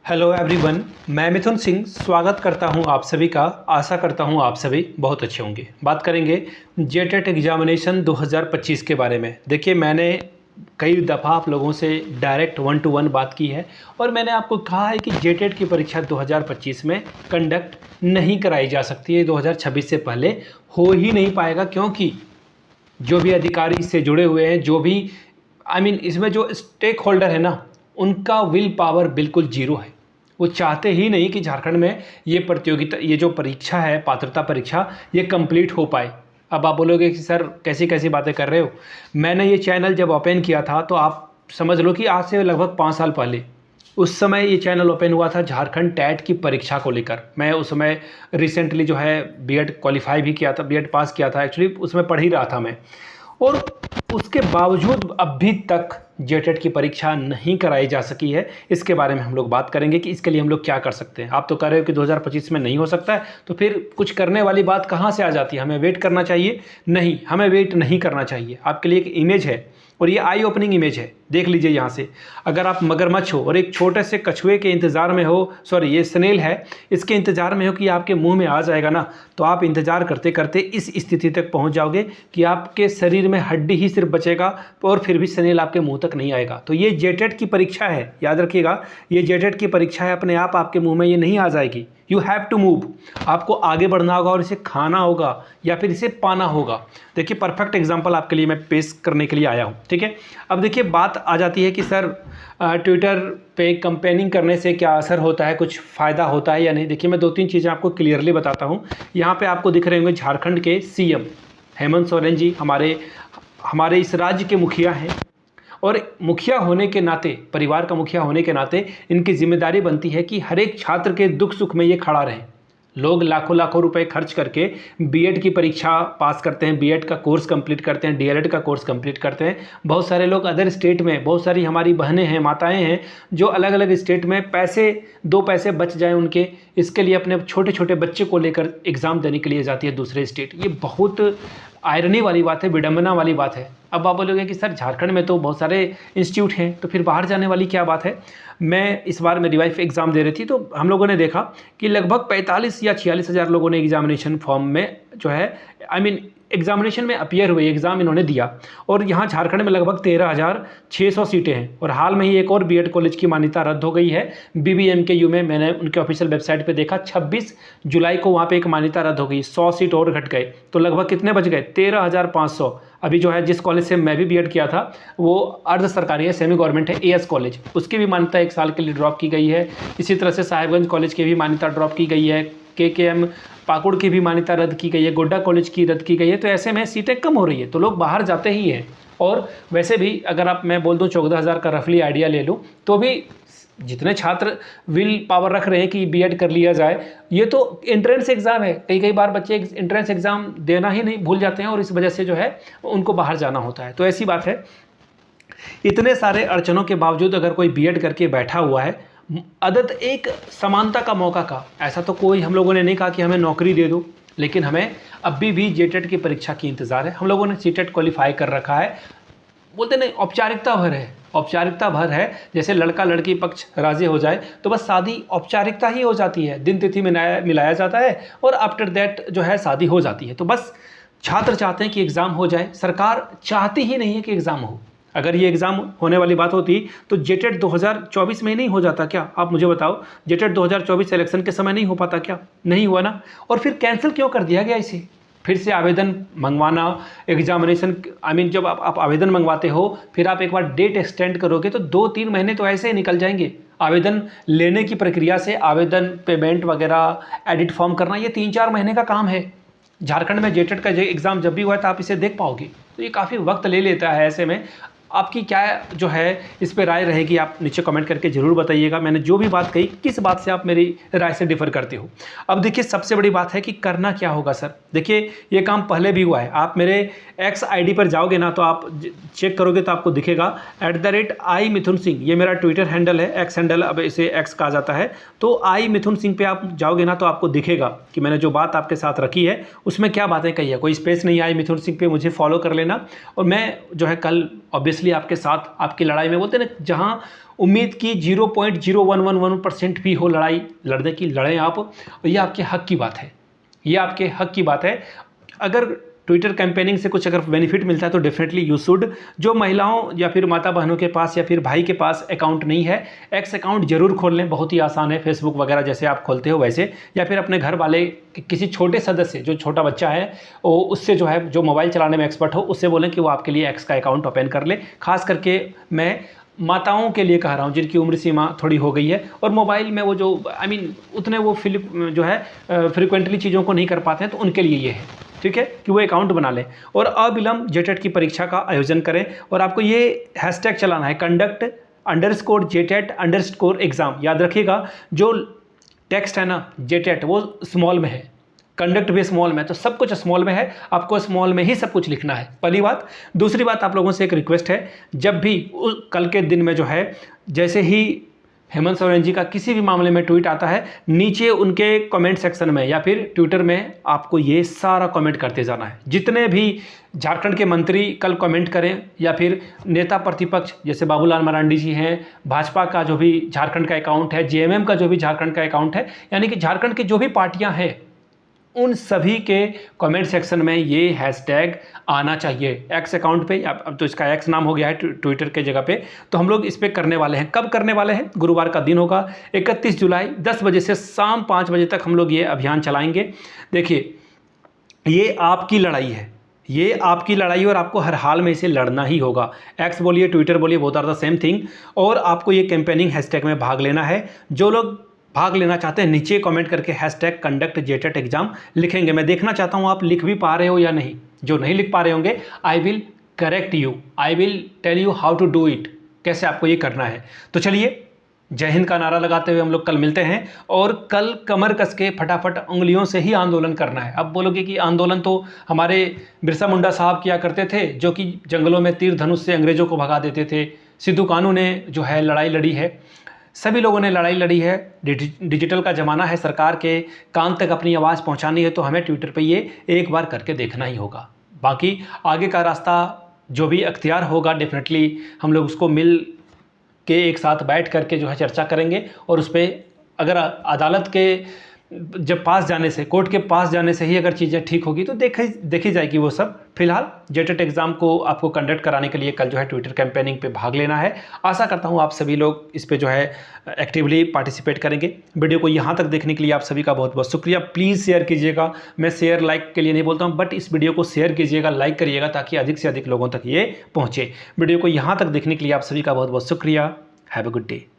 Hello everyone, मैं मिथुन सिंह स्वागत करता हूं आप सभी का। आशा करता हूं आप सभी बहुत अच्छे होंगे। बात करेंगे जेटेट एग्जामिनेशन 2025 के बारे में। देखिए, मैंने कई दफ़ा आप लोगों से डायरेक्ट 1 to 1 बात की है और मैंने आपको कहा है कि जेटेट की परीक्षा 2025 में कंडक्ट नहीं कराई जा सकती है। 2026 से पहले हो ही नहीं पाएगा, क्योंकि जो भी अधिकारी इससे जुड़े हुए हैं, जो भी इसमें जो स्टेक होल्डर है ना, उनका विल पावर बिल्कुल जीरो है। वो चाहते ही नहीं कि झारखंड में ये प्रतियोगिता, ये जो परीक्षा है, पात्रता परीक्षा, ये कंप्लीट हो पाए। अब आप बोलोगे कि सर कैसी कैसी बातें कर रहे हो। मैंने ये चैनल जब ओपन किया था तो आप समझ लो कि आज से लगभग 5 साल पहले उस समय ये चैनल ओपन हुआ था झारखंड टैट की परीक्षा को लेकर। मैं उस समय रिसेंटली जो है बीएड क्वालिफाई भी किया था, बीएड पास किया था, एक्चुअली उसमें पढ़ ही रहा था मैं। और उसके बावजूद अभी तक जेटेट की परीक्षा नहीं कराई जा सकी है। इसके बारे में हम लोग बात करेंगे कि इसके लिए हम लोग क्या कर सकते हैं। आप तो कह रहे हो कि 2025 में नहीं हो सकता है, तो फिर कुछ करने वाली बात कहाँ से आ जाती है? हमें वेट करना चाहिए? नहीं, हमें वेट नहीं करना चाहिए। आपके लिए एक इमेज है और ये आई ओपनिंग इमेज है, देख लीजिए यहाँ से। अगर आप मगरमच्छ हो और एक छोटे से कछुए के इंतज़ार में हो, सॉरी ये स्नेल है, इसके इंतज़ार में हो कि आपके मुंह में आ जाएगा ना, तो आप इंतज़ार करते करते इस स्थिति तक पहुँच जाओगे कि आपके शरीर में हड्डी ही सिर्फ बचेगा और फिर भी स्नेल आपके मुंह तक नहीं आएगा। तो ये जेटेट की परीक्षा है, याद रखिएगा, ये जेटेट की परीक्षा है। अपने आप आपके मुंह में ये नहीं आ जाएगी। यू हैव टू मूव, आपको आगे बढ़ना होगा और इसे खाना होगा या फिर इसे पाना होगा। देखिए, परफेक्ट एग्जांपल आपके लिए मैं पेश करने के लिए आया हूँ, ठीक है। अब देखिए, बात आ जाती है कि सर ट्विटर पे कैंपेनिंग करने से क्या असर होता है, कुछ फ़ायदा होता है या नहीं। देखिए, मैं 2-3 चीज़ें आपको क्लियरली बताता हूँ। यहाँ पे आपको दिख रहे होंगे झारखंड के सीएम हेमंत सोरेन जी हमारे इस राज्य के मुखिया हैं, और मुखिया होने के नाते, परिवार का मुखिया होने के नाते इनकी जिम्मेदारी बनती है कि हर एक छात्र के दुख सुख में ये खड़ा रहे। लोग लाखों लाखों रुपए खर्च करके बीएड की परीक्षा पास करते हैं, बीएड का कोर्स कंप्लीट करते हैं, डीएलएड का कोर्स कंप्लीट करते हैं। बहुत सारे लोग अदर स्टेट में, बहुत सारी हमारी बहनें हैं, माताएं हैं, जो अलग अलग स्टेट में पैसे, 2 पैसे बच जाए उनके, इसके लिए अपने छोटे छोटे बच्चे को लेकर एग्ज़ाम देने के लिए जाती है दूसरे स्टेट। ये बहुत आयरनी वाली बात है, विडंबना वाली बात है। अब आप बोलोगे कि सर झारखंड में तो बहुत सारे इंस्टीट्यूट हैं, तो फिर बाहर जाने वाली क्या बात है। मैं इस बार मेरी वाइफ एग्ज़ाम दे रही थी, तो हम लोगों ने देखा कि लगभग 45 या 46 हज़ार लोगों ने एग्जामिनेशन फॉर्म में जो है एग्जामिनेशन में अपीयर हुए, एग्ज़ाम इन्होंने दिया। और यहाँ झारखंड में लगभग 13,600 सीटें हैं। और हाल में ही एक और बीएड कॉलेज की मान्यता रद्द हो गई है बीबीएमकेयू में। मैंने उनके ऑफिशियल वेबसाइट पे देखा, 26 जुलाई को वहाँ पे एक मान्यता रद्द हो गई, 100 सीट और घट गए। तो लगभग कितने बच गए? 13,500। अभी जो है जिस कॉलेज से मैं भी बीएड किया था वो अर्ध सरकारी है, सेमी गवर्नमेंट है, एएस कॉलेज, उसकी भी मान्यता 1 साल के लिए ड्रॉप की गई है। इसी तरह से साहिबगंज कॉलेज की भी मान्यता ड्रॉप की गई है, केकेएम पाकुड़ की भी मान्यता रद्द की गई है, गोड्डा कॉलेज की रद्द की गई है। तो ऐसे में सीटें कम हो रही है, तो लोग बाहर जाते ही हैं। और वैसे भी अगर आप, मैं बोल दूं 14,000 का रफली आइडिया ले लूँ, तो भी जितने छात्र विल पावर रख रहे हैं कि बीएड कर लिया जाए, ये तो एंट्रेंस एग्ज़ाम है। कई बार बच्चे एंट्रेंस एग्ज़ाम देना ही नहीं भूल जाते हैं और इस वजह से जो है उनको बाहर जाना होता है। तो ऐसी बात है, इतने सारे अड़चनों के बावजूद अगर कोई बीएड करके बैठा हुआ है, अदद एक समानता का मौका का, ऐसा तो कोई हम लोगों ने नहीं कहा कि हमें नौकरी दे दो, लेकिन हमें अभी भी जेटेट की परीक्षा की इंतज़ार है। हम लोगों ने सीटेट क्वालिफाई कर रखा है, बोलते नहीं औपचारिकता भर है, औपचारिकता भर है। जैसे लड़का लड़की पक्ष राजी हो जाए तो बस शादी औपचारिकता ही हो जाती है, दिन तिथि मिलाया जाता है और आफ्टर दैट जो है शादी हो जाती है। तो बस छात्र चाहते हैं कि एग्ज़ाम हो जाए, सरकार चाहती ही नहीं है कि एग्ज़ाम हो। अगर ये एग्ज़ाम होने वाली बात होती तो जेटेट 2024 में ही नहीं हो जाता क्या? आप मुझे बताओ, जेटेट 2024 इलेक्शन के समय नहीं हो पाता क्या? नहीं हुआ ना। और फिर कैंसिल क्यों कर दिया गया इसे? फिर से आवेदन मंगवाना, एग्जामिनेशन, जब आप आवेदन मंगवाते हो, फिर आप एक बार डेट एक्सटेंड करोगे तो 2-3 महीने तो ऐसे ही निकल जाएंगे। आवेदन लेने की प्रक्रिया से आवेदन, पेमेंट वगैरह, एडिट फॉर्म करना, ये 3-4 महीने का काम है। झारखंड में जेटेट का एग्ज़ाम जब भी हुआ है तो आप इसे देख पाओगे, तो ये काफ़ी वक्त ले लेता है। ऐसे में आपकी क्या जो है इस पर राय रहेगी, आप नीचे कमेंट करके ज़रूर बताइएगा। मैंने जो भी बात कही, किस बात से आप मेरी राय से डिफर करते हो। अब देखिए, सबसे बड़ी बात है कि करना क्या होगा सर। देखिए, ये काम पहले भी हुआ है। आप मेरे एक्स आईडी पर जाओगे ना, तो आप चेक करोगे तो आपको दिखेगा @i मिथुन सिंह, ये मेरा ट्विटर हैंडल है, एक्स हैंडल, अब इसे एक्स कहा जाता है। तो आई मिथुन सिंह पे आप जाओगे ना तो आपको दिखेगा कि मैंने जो बात आपके साथ रखी है उसमें क्या बातें कही है। कोई स्पेस नहीं, आई मिथुन सिंह पे मुझे फॉलो कर लेना। और मैं जो है कल ऑब्वियसली आपके साथ आपकी लड़ाई में, बोलते ना, जहाँ उम्मीद की 0.0111% भी हो लड़ाई लड़ने की, लड़ें आप, और ये आपके हक की बात है, ये आपके हक की बात है। अगर ट्विटर कैंपेनिंग से कुछ अगर बेनिफिट मिलता है तो डेफिनेटली यू शुड। जो महिलाओं या फिर माता बहनों के पास या फिर भाई के पास अकाउंट नहीं है, एक्स अकाउंट जरूर खोल लें, बहुत ही आसान है, फेसबुक वगैरह जैसे आप खोलते हो वैसे, या फिर अपने घर वाले किसी छोटे सदस्य, जो छोटा बच्चा है वो उससे जो है, जो मोबाइल चलाने में एक्सपर्ट हो, उससे बोलें कि वो आपके लिए एक्स का अकाउंट ओपन कर ले। खास करके मैं माताओं के लिए कह रहा हूँ जिनकी उम्र सीमा थोड़ी हो गई है और मोबाइल में वो जो उतने वो फिलिप जो है फ्रिक्वेंटली चीज़ों को नहीं कर पाते हैं, तो उनके लिए ये है, ठीक है, कि वो अकाउंट बना लें और अविलंब जेटेट की परीक्षा का आयोजन करें। और आपको ये हैशटैग चलाना है, conduct_JTET_exam। याद रखिएगा, जो टेक्स्ट है ना जेटेट वो स्मॉल में है, कंडक्ट भी स्मॉल में, तो सब कुछ स्मॉल में है, आपको स्मॉल में ही सब कुछ लिखना है, पहली बात। दूसरी बात, आप लोगों से एक रिक्वेस्ट है, जब भी कल के दिन में जो है, जैसे ही हेमंत सोरेन जी का किसी भी मामले में ट्वीट आता है, नीचे उनके कमेंट सेक्शन में या फिर ट्विटर में आपको ये सारा कमेंट करते जाना है। जितने भी झारखंड के मंत्री कल कमेंट करें या फिर नेता प्रतिपक्ष जैसे बाबूलाल मरांडी जी हैं, भाजपा का जो भी झारखंड का अकाउंट है, जेएमएम का जो भी झारखंड का अकाउंट है, यानी कि झारखंड की जो भी पार्टियां हैं, उन सभी के कमेंट सेक्शन में ये हैशटैग आना चाहिए एक्स अकाउंट पे। अब तो इसका एक्स नाम हो गया है ट्विटर के जगह पे, तो हम लोग इस पे करने वाले हैं। कब करने वाले हैं? गुरुवार का दिन होगा, 31 जुलाई 10 बजे से शाम 5 बजे तक हम लोग ये अभियान चलाएंगे। देखिए, ये आपकी लड़ाई है, ये आपकी लड़ाई और आपको हर हाल में इसे लड़ना ही होगा। एक्स बोलिए, ट्विटर बोलिए, both are the same thing. और आपको ये कैंपेनिंग हैशटैग में भाग लेना है। जो लोग भाग लेना चाहते हैं नीचे कमेंट करके #conduct_JTET_exam लिखेंगे। मैं देखना चाहता हूं आप लिख भी पा रहे हो या नहीं। जो नहीं लिख पा रहे होंगे, I will correct you, I will tell you how to do it, कैसे आपको ये करना है। तो चलिए, जय हिंद का नारा लगाते हुए हम लोग कल मिलते हैं, और कल कमर कस के फटाफट उंगलियों से ही आंदोलन करना है। अब बोलोगे कि आंदोलन तो हमारे बिरसा मुंडा साहब किया करते थे, जो कि जंगलों में तीर धनुष से अंग्रेजों को भगा देते थे। सिद्धू कानू ने जो है लड़ाई लड़ी है, सभी लोगों ने लड़ाई लड़ी है। डिजिटल का ज़माना है, सरकार के कान तक अपनी आवाज़ पहुंचानी है, तो हमें ट्विटर पे ये एक बार करके देखना ही होगा। बाकी आगे का रास्ता जो भी अख्तियार होगा, डेफिनेटली हम लोग उसको मिल के एक साथ बैठ करके जो है चर्चा करेंगे, और उस पर अगर अदालत के जब पास जाने से, कोर्ट के पास जाने से ही अगर चीज़ें ठीक होगी तो देखी जाएगी वो सब। फिलहाल जेटेट एग्ज़ाम को आपको कंडक्ट कराने के लिए कल जो है ट्विटर कैंपेनिंग पे भाग लेना है। आशा करता हूँ आप सभी लोग इस पे जो है एक्टिवली पार्टिसिपेट करेंगे। वीडियो को यहाँ तक देखने के लिए आप सभी का बहुत बहुत शुक्रिया। प्लीज़ शेयर कीजिएगा। मैं शेयर लाइक के लिए नहीं बोलता हूँ, बट इस वीडियो को शेयर कीजिएगा, लाइक करिएगा, ताकि अधिक से अधिक लोगों तक ये पहुँचे। वीडियो को यहाँ तक देखने के लिए आप सभी का बहुत बहुत शुक्रिया। Have a good day.